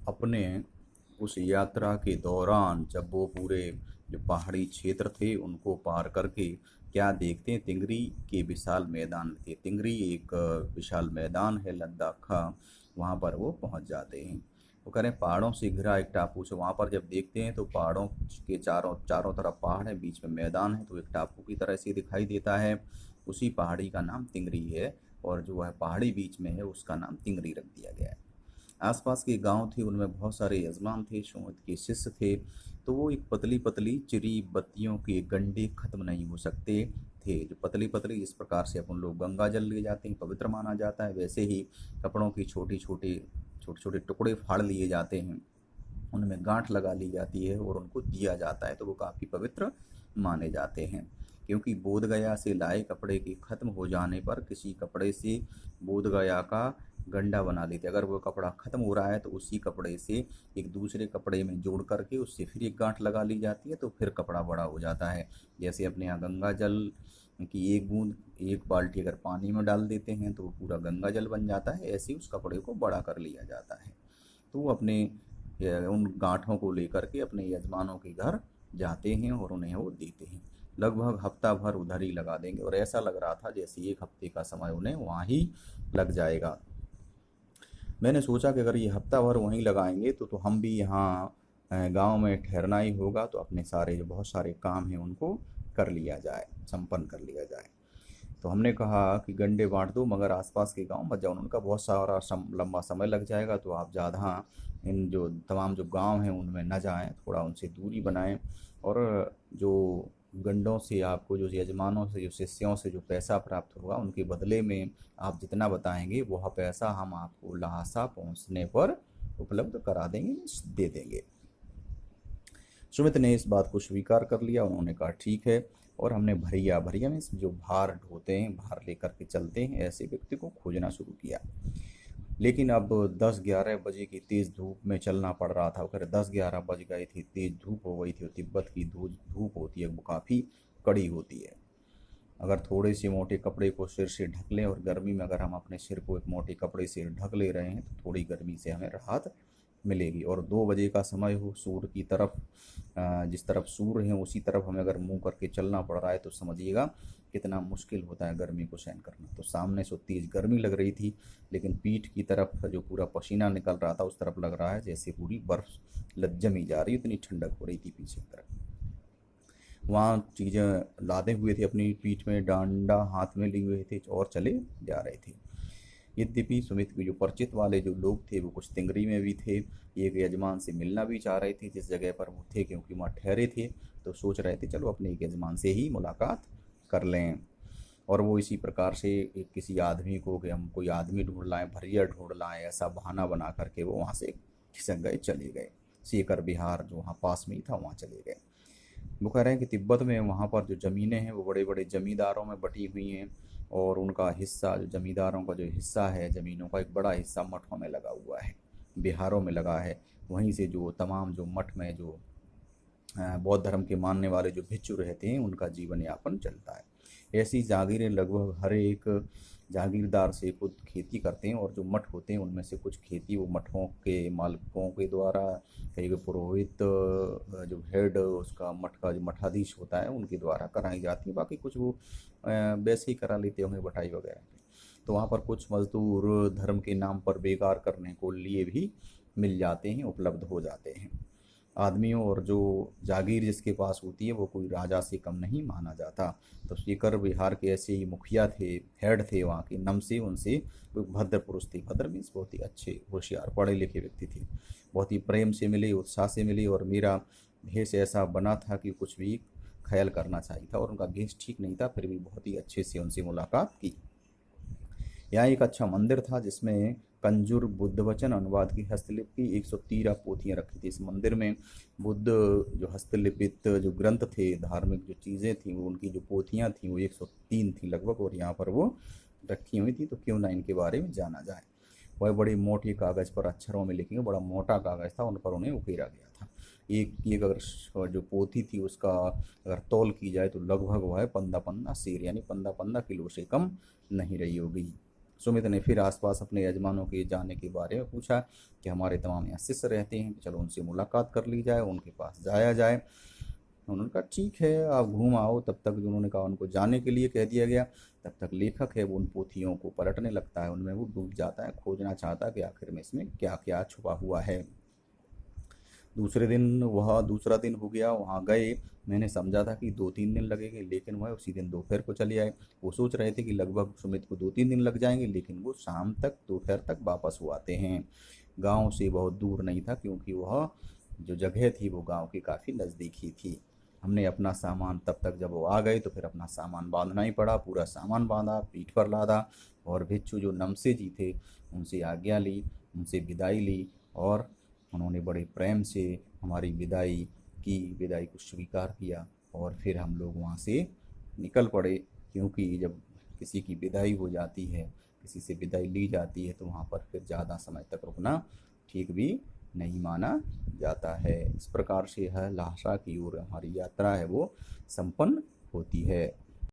अपने उस यात्रा के दौरान जब वो पूरे जो पहाड़ी क्षेत्र थे उनको पार करके क्या देखते हैं, तिंगरी के विशाल मैदान थे। तिंगरी एक विशाल मैदान है लद्दाख का, वहाँ पर वो पहुँच जाते हैं। वो कह रहे हैं पहाड़ों से घिरा एक टापू से, वहाँ पर जब देखते हैं तो पहाड़ों के चारों चारों तरफ पहाड़ है, बीच में मैदान है, तो एक टापू की तरह से दिखाई देता है। उसी पहाड़ी का नाम तिंगरी है, और जो है पहाड़ी बीच में है उसका नाम तिंगरी रख दिया गया है। आसपास के गांव थे, उनमें बहुत सारे यजमान थे, सुमित के शिष्य थे। तो वो एक पतली पतली चिरी बत्तियों के गंडे खत्म नहीं हो सकते थे, जो पतली पतली जिस प्रकार से अपन लोग गंगा जल ले जाते हैं, पवित्र माना जाता है, वैसे ही कपड़ों की छोटे छोटे छोटे छोटे टुकड़े फाड़ लिए जाते हैं, उनमें गांठ लगा ली जाती है और उनको दिया जाता है, तो वो काफ़ी पवित्र माने जाते हैं। क्योंकि बोध गया से लाए कपड़े के खत्म हो जाने पर किसी कपड़े से बोध गया का गंडा बना लेते, अगर वो कपड़ा ख़त्म हो रहा है तो उसी कपड़े से एक दूसरे कपड़े में जोड़ करके उससे फिर एक गांठ लगा ली जाती है, तो फिर कपड़ा बड़ा हो जाता है। जैसे अपने यहाँ गंगा जल की एक बूंद एक बाल्टी अगर पानी में डाल देते हैं तो वो पूरा गंगा जल बन जाता है, ऐसे ही उस कपड़े को बड़ा कर लिया जाता है। तो वो अपने उन गांठों को लेकर के अपने यजमानों के घर जाते हैं और उन्हें वो देते हैं। लगभग हफ्ता भर उधर ही लगा देंगे, और ऐसा लग रहा था जैसे एक हफ्ते का समय उन्हें वहाँ ही लग जाएगा। मैंने सोचा कि अगर ये हफ्ता भर वहीं लगाएंगे तो हम भी यहाँ गांव में ठहरना ही होगा, तो अपने सारे जो बहुत सारे काम हैं उनको कर लिया जाए, संपन्न कर लिया जाए। तो हमने कहा कि गंडे बांट दो, मगर आसपास के गांव मत जाओ, उनका बहुत सारा लंबा समय लग जाएगा, तो आप ज़्यादा इन जो तमाम जो गांव हैं उनमें न जाएं, थोड़ा उनसे दूरी बनाएं। और जो गंडों से आपको जो यजमानों से जो शिष्यों से जो पैसा प्राप्त होगा उनके बदले में आप जितना बताएंगे वह पैसा हम आपको लहासा पहुंचने पर उपलब्ध करा देंगे, दे देंगे। सुमित ने इस बात को स्वीकार कर लिया, उन्होंने कहा ठीक है। और हमने भरिया भरिया में जो भार ढोते हैं, भार लेकर के चलते हैं, ऐसे व्यक्ति को खोजना शुरू किया। लेकिन अब 10-11 बजे की तेज़ धूप में चलना पड़ रहा था। अगर 10-11 बज गए थे, तेज़ धूप हो गई थी, और तिब्बत की धूप होती है वो काफ़ी कड़ी होती है। अगर थोड़े से मोटे कपड़े को सिर से ढक लें, और गर्मी में अगर हम अपने सिर को एक मोटे कपड़े से ढक ले रहे हैं तो थोड़ी गर्मी से हमें राहत मिलेगी। और 2 बजे का समय हो, सूर्य की तरफ जिस तरफ सूर्य है उसी तरफ हमें अगर मुंह करके चलना पड़ रहा है तो समझिएगा कितना मुश्किल होता है गर्मी को सहन करना। तो सामने से तेज़ गर्मी लग रही थी, लेकिन पीठ की तरफ जो पूरा पसीना निकल रहा था उस तरफ लग रहा है जैसे पूरी बर्फ जमी जा रही, इतनी ठंडक हो रही थी पीछे की तरफ। वहाँ चीज़ें लादे हुए थे, अपनी पीठ में डांडा हाथ में लिए हुए थे और चले जा रहे थे। यद्यपि सुमित के जो परिचित वाले जो लोग थे वो कुछ तिंगरी में भी थे, एक यजमान से मिलना भी चाह रहे थे जिस जगह पर वो थे, क्योंकि वहाँ ठहरे थे, तो सोच रहे थे चलो अपने एक यजमान से ही मुलाकात कर लें। और वो इसी प्रकार से किसी आदमी को कि हम कोई आदमी ढूंढ लाएं, भरिया ढूंढ लाएं, ऐसा बहाना बना करके वो वहाँ से खिसक गए, चले गए। सीकर बिहार जो वहाँ पास में ही था वहाँ चले गए। वो कह रहे हैं कि तिब्बत में वहाँ पर जो ज़मीनें हैं वो बड़े बड़े जमींदारों में बटी हुई हैं, और उनका हिस्सा जो जमींदारों का जो हिस्सा है ज़मीनों का एक बड़ा हिस्सा मठों में लगा हुआ है, बिहारों में लगा है। वहीं से जो तमाम जो मठ में जो बौद्ध धर्म के मानने वाले जो भिक्षु रहते हैं उनका जीवन यापन चलता है। ऐसी जागीरें लगभग हर एक जागीरदार से खुद खेती करते हैं, और जो मठ होते हैं उनमें से कुछ खेती वो मठों के मालिकों के द्वारा, कई पुरोहित जो हेड उसका मठ का जो मठाधीश होता है उनके द्वारा कराई जाती है। बाकी कुछ वो वैसे ही करा लेते होंगे बटाई वगैरह पे। तो वहाँ पर कुछ मजदूर धर्म के नाम पर बेकार करने को लिए भी मिल जाते हैं, उपलब्ध हो जाते हैं आदमियों। और जो जागीर जिसके पास होती है वो कोई राजा से कम नहीं माना जाता। तो सीकर बिहार के ऐसे ही मुखिया थे, हेड थे वहाँ के, नमसे उनसे कोई भद्र पुरुष थे। भद्र मीन्स बहुत ही अच्छे होशियार पढ़े लिखे व्यक्ति थे। बहुत ही प्रेम से मिले, उत्साह से मिले, और मेरा भेष ऐसा बना था कि कुछ भी ख्याल करना चाहिए था, और उनका भेष ठीक नहीं था, फिर भी बहुत ही अच्छे से उनसे मुलाकात की। यहाँ एक अच्छा मंदिर था जिसमें कंजूर बुद्ध वचन अनुवाद की हस्तलिपि की 113 पोथियाँ रखी थी। इस मंदिर में बुद्ध जो हस्तलिपित जो ग्रंथ थे, धार्मिक जो चीज़ें थीं, वो उनकी जो पोथियाँ थीं वो 103 थी लगभग, और यहाँ पर वो रखी हुई थी। तो क्यों ना इनके बारे में जाना जाए। वह बड़ी मोटी कागज़ पर अक्षरों में लिखेंगे, बड़ा मोटा कागज़ था, उन पर उन्हें उकेरा गया था। एक एक अगर जो पोथी थी उसका अगर तौल की जाए तो लगभग वह 15 सेर यानी 15 किलो से कम नहीं रही होगी। सुमित ने फिर आसपास अपने यजमानों के जाने के बारे में पूछा कि हमारे तमाम यहाँ शिष्य रहते हैं, चलो उनसे मुलाकात कर ली जाए, उनके पास जाया जाए। उन्होंने कहा ठीक है, आप घूम आओ। तब तक जो उन्होंने कहा उनको जाने के लिए कह दिया गया। तब तक लेखक है वो उन पोथियों को पलटने लगता है, उनमें वो डूब जाता है, खोजना चाहता है कि आखिर में इसमें क्या क्या छुपा हुआ है। दूसरा दिन हो गया, वहाँ गए। मैंने समझा था कि 2-3 दिन लगेंगे, लेकिन वह उसी दिन दोपहर को चले आए। वो सोच रहे थे कि लगभग सुमित को 2-3 दिन लग जाएंगे, लेकिन वो शाम तक दोपहर तक वापस हो आते हैं। गांव से बहुत दूर नहीं था, क्योंकि वह जो जगह थी वो गांव के काफ़ी नज़दीक ही थी। हमने अपना सामान, तब तक जब वो आ गए तो फिर अपना सामान बांधना ही पड़ा। पूरा सामान बांधा, पीठ पर लादा, और भिक्षु जो नमसे जी थे उनसे आज्ञा ली, उनसे विदाई ली, और उन्होंने बड़े प्रेम से हमारी विदाई को स्वीकार किया। और फिर हम लोग वहाँ से निकल पड़े, क्योंकि जब किसी की विदाई हो जाती है, किसी से विदाई ली जाती है, तो वहाँ पर फिर ज़्यादा समय तक रुकना ठीक भी नहीं माना जाता है। इस प्रकार से यह ल्हासा की ओर हमारी यात्रा है वो संपन्न होती है।